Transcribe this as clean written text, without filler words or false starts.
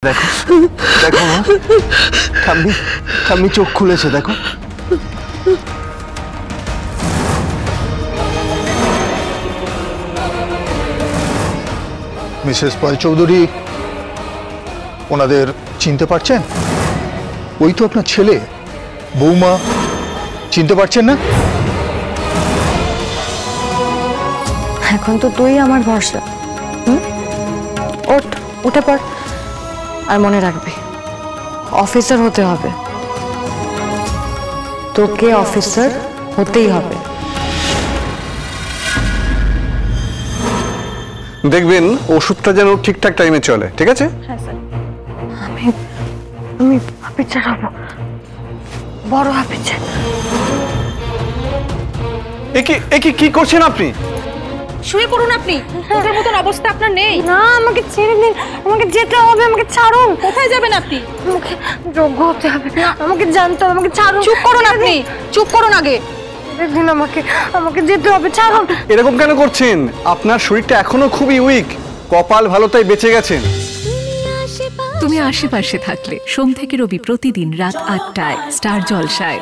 দেখো দেখো মা, ঠাম্মি ঠাম্মি চোখ খুলেছে দেখো। মিসেস পাল চৌধুরী ওনাদের চিনতে পারছেন? ওই তো আপনার ছেলে, বৌমা, চিনতে পারছেন না? এখন তো তুই আমার ভরসা। ওঠ, উঠে পড়। আর মনে রাখবি, অফিসার হতে হবে, তোকে অফিসার হতেই হবে। দেখবেন ওষুধটা যেন ঠিকঠাক টাইমে চলে, ঠিক আছে? হ্যাঁ স্যার। আমি আমি অফিসার হব, বড় অফিসার। কি করছেন আপনি? শুয়ে পড়ুন আপনি, ওটার মতন অবস্থা আপনার নেই। না, আমাকে ছেড়ে দিন, আমাকে যেতে হবে, আমাকে ছাড়ুন। কোথায় যাবেন আপনি? আমাকে যোগ্য হতে হবে, আমাকে জানতে হবে, আমাকে ছাড়ুন। চুপ করুন আপনি, চুপ করুন আগে। দিন আমাকে, আমাকে যেতে হবে, ছাড়ুন। এরকম কেন করছেন? আপনার শরীরটা এখনো খুবই উইক, কপাল ভালো তাই বেঁচে গেছেন। তুমি আশেপাশে থাকলে সোম থেকে রবি প্রতিদিন রাত ৮টায় স্টার জলসায়।